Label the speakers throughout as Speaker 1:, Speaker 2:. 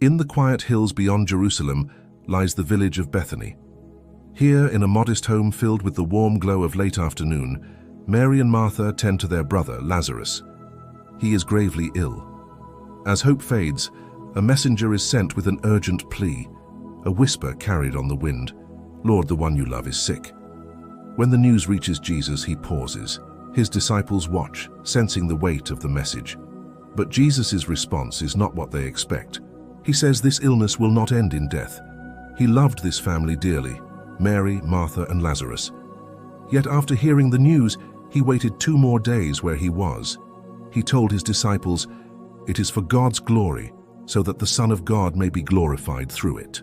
Speaker 1: In the quiet hills beyond Jerusalem lies the village of Bethany. Here, in a modest home filled with the warm glow of late afternoon, Mary and Martha tend to their brother, Lazarus. He is gravely ill. As hope fades, a messenger is sent with an urgent plea, a whisper carried on the wind. "Lord, the one you love is sick." When the news reaches Jesus, he pauses. His disciples watch, sensing the weight of the message. But Jesus' response is not what they expect. He says this illness will not end in death. He loved this family dearly, Mary, Martha, and Lazarus. Yet after hearing the news, he waited 2 more days where he was. He told his disciples, "It is for God's glory, so that the Son of God may be glorified through it."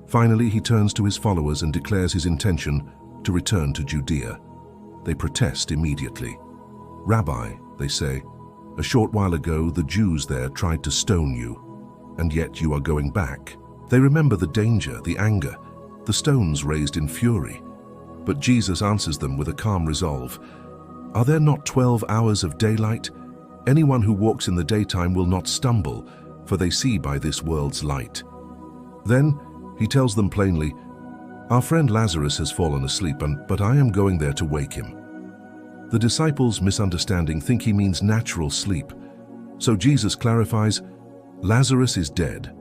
Speaker 1: Finally, he turns to his followers and declares his intention to return to Judea. They protest immediately. "Rabbi," they say, "a short while ago the Jews there tried to stone you, and yet you are going back." They remember the danger, the anger, the stones raised in fury. But Jesus answers them with a calm resolve. "Are there not 12 hours of daylight? Anyone who walks in the daytime will not stumble, for they see by this world's light." Then he tells them plainly, "Our friend Lazarus has fallen asleep, but I am going there to wake him." The disciples, misunderstanding, think he means natural sleep. So Jesus clarifies, "Lazarus is dead,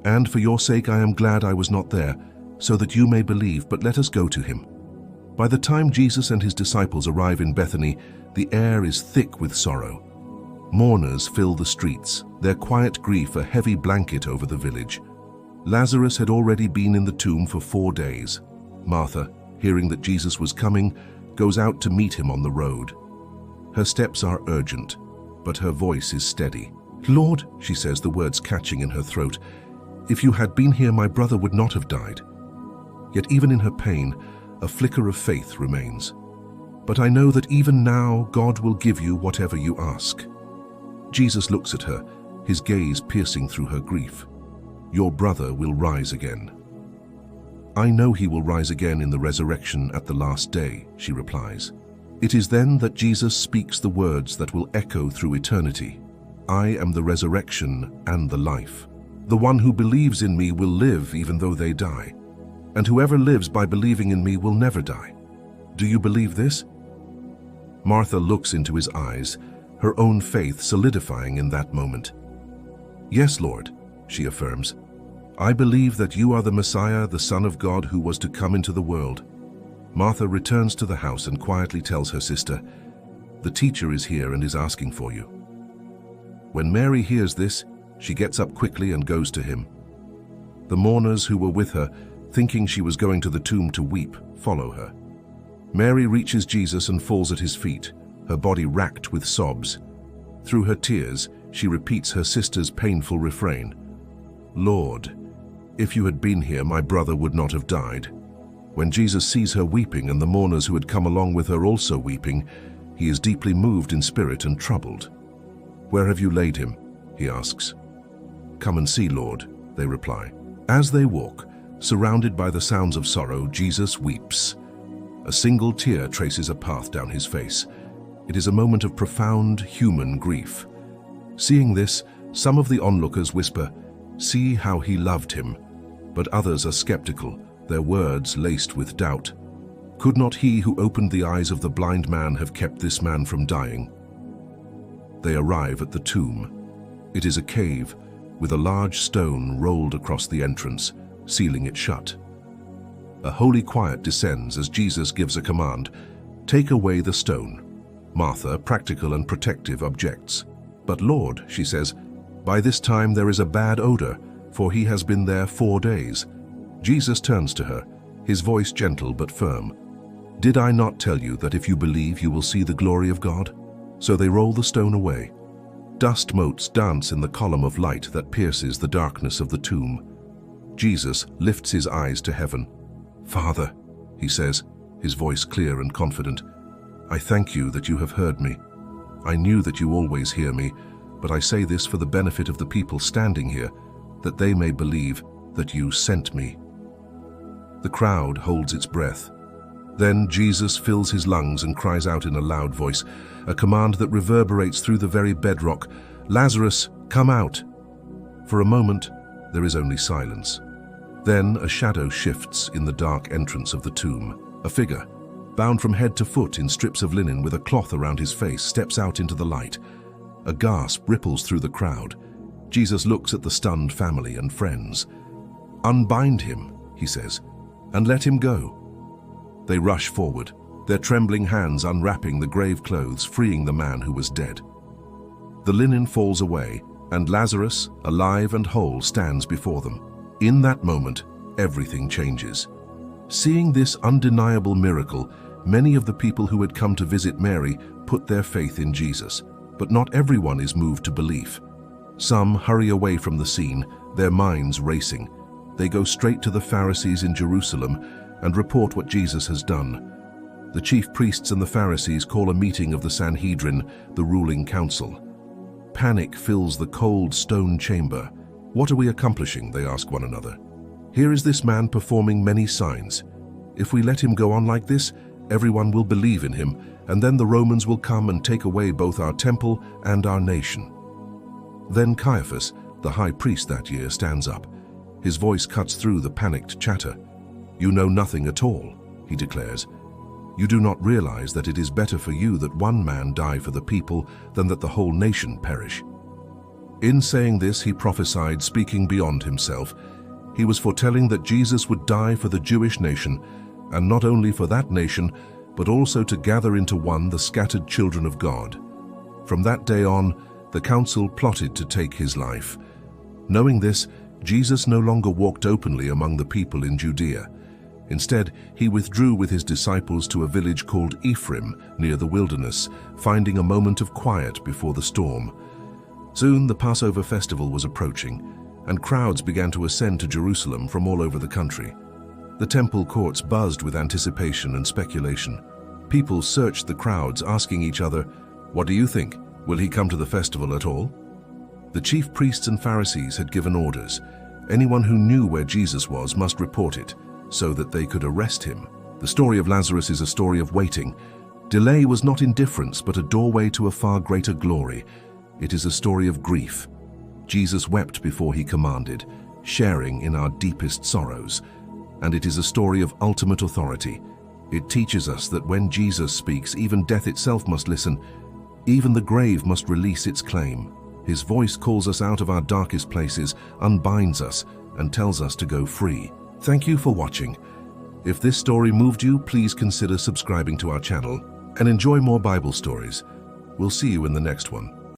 Speaker 1: and for your sake I am glad I was not there, so that you may believe, but let us go to him." By the time Jesus and his disciples arrive in Bethany, the air is thick with sorrow. Mourners fill the streets, their quiet grief a heavy blanket over the village. Lazarus had already been in the tomb for 4 days. Martha, hearing that Jesus was coming, goes out to meet him on the road. Her steps are urgent, but her voice is steady. "Lord," she says, the words catching in her throat, "if you had been here, my brother would not have died." Yet even in her pain, a flicker of faith remains. "But I know that even now God will give you whatever you ask." Jesus looks at her, his gaze piercing through her grief. "Your brother will rise again." "I know he will rise again in the resurrection at the last day," she replies. It is then that Jesus speaks the words that will echo through eternity. "I am the resurrection and the life. The one who believes in me will live even though they die, and whoever lives by believing in me will never die. Do you believe this?" Martha looks into his eyes, her own faith solidifying in that moment. "Yes, Lord," she affirms. "I believe that you are the Messiah, the Son of God who was to come into the world." Martha returns to the house and quietly tells her sister, "The teacher is here and is asking for you." When Mary hears this, she gets up quickly and goes to him. The mourners who were with her, thinking she was going to the tomb to weep, follow her. Mary reaches Jesus and falls at his feet, her body racked with sobs. Through her tears, she repeats her sister's painful refrain, "Lord, if you had been here, my brother would not have died." When Jesus sees her weeping and the mourners who had come along with her also weeping, he is deeply moved in spirit and troubled. "Where have you laid him?" he asks. "Come and see, Lord," they reply. As they walk, surrounded by the sounds of sorrow, Jesus weeps. A single tear traces a path down his face. It is a moment of profound human grief. Seeing this, some of the onlookers whisper, "See how he loved him," but others are skeptical, their words laced with doubt. Could not he who opened the eyes of the blind man have kept this man from dying? They arrive at the tomb. It is a cave with a large stone rolled across the entrance, sealing it shut. A holy quiet descends as Jesus gives a command, "Take away the stone." Martha, practical and protective, objects. "But Lord," she says, "by this time there is a bad odor, for he has been there 4 days." Jesus turns to her, his voice gentle but firm. "Did I not tell you that if you believe you will see the glory of God?" So they roll the stone away. Dust motes dance in the column of light that pierces the darkness of the tomb. Jesus lifts his eyes to heaven. "Father," he says, his voice clear and confident, "I thank you that you have heard me. I knew that you always hear me, but I say this for the benefit of the people standing here, that they may believe that you sent me." The crowd holds its breath. Then Jesus fills his lungs and cries out in a loud voice, a command that reverberates through the very bedrock, "Lazarus, come out!" For a moment, There is only silence. Then a shadow shifts in the dark entrance of the tomb. A figure, bound from head to foot in strips of linen with a cloth around his face, steps out into the light. A gasp ripples through the crowd. Jesus looks at the stunned family and friends. "Unbind him," he says, "and let him go." They rush forward, their trembling hands unwrapping the grave clothes, freeing the man who was dead. The linen falls away, and Lazarus, alive and whole, stands before them. In that moment, everything changes. Seeing this undeniable miracle, many of the people who had come to visit Mary put their faith in Jesus. But not everyone is moved to belief. Some hurry away from the scene, their minds racing. They go straight to the Pharisees in Jerusalem and report what Jesus has done. The chief priests and the Pharisees call a meeting of the Sanhedrin, the ruling council. Panic fills the cold stone chamber. "What are we accomplishing?" they ask one another. "Here is this man performing many signs. If we let him go on like this, everyone will believe in him, and then the Romans will come and take away both our temple and our nation." Then Caiaphas, the high priest that year, stands up. His voice cuts through the panicked chatter. "You know nothing at all," he declares. "You do not realize that it is better for you that one man die for the people than that the whole nation perish." In saying this, he prophesied, speaking beyond himself. He was foretelling that Jesus would die for the Jewish nation, and not only for that nation, but also to gather into one the scattered children of God. From that day on, the council plotted to take his life. Knowing this, Jesus no longer walked openly among the people in Judea. Instead, he withdrew with his disciples to a village called Ephraim near the wilderness, finding a moment of quiet before the storm. Soon the Passover festival was approaching, and crowds began to ascend to Jerusalem from all over the country. The temple courts buzzed with anticipation and speculation. People searched the crowds, asking each other, "What do you think? Will he come to the festival at all?" The chief priests and Pharisees had given orders. Anyone who knew where Jesus was must report it, so that they could arrest him. The story of Lazarus is a story of waiting. Delay was not indifference, but a doorway to a far greater glory. It is a story of grief. Jesus wept before he commanded, sharing in our deepest sorrows. And it is a story of ultimate authority. It teaches us that when Jesus speaks, even death itself must listen. Even the grave must release its claim. His voice calls us out of our darkest places, unbinds us, and tells us to go free. Thank you for watching. If this story moved you, please consider subscribing to our channel and enjoy more Bible stories. We'll see you in the next one.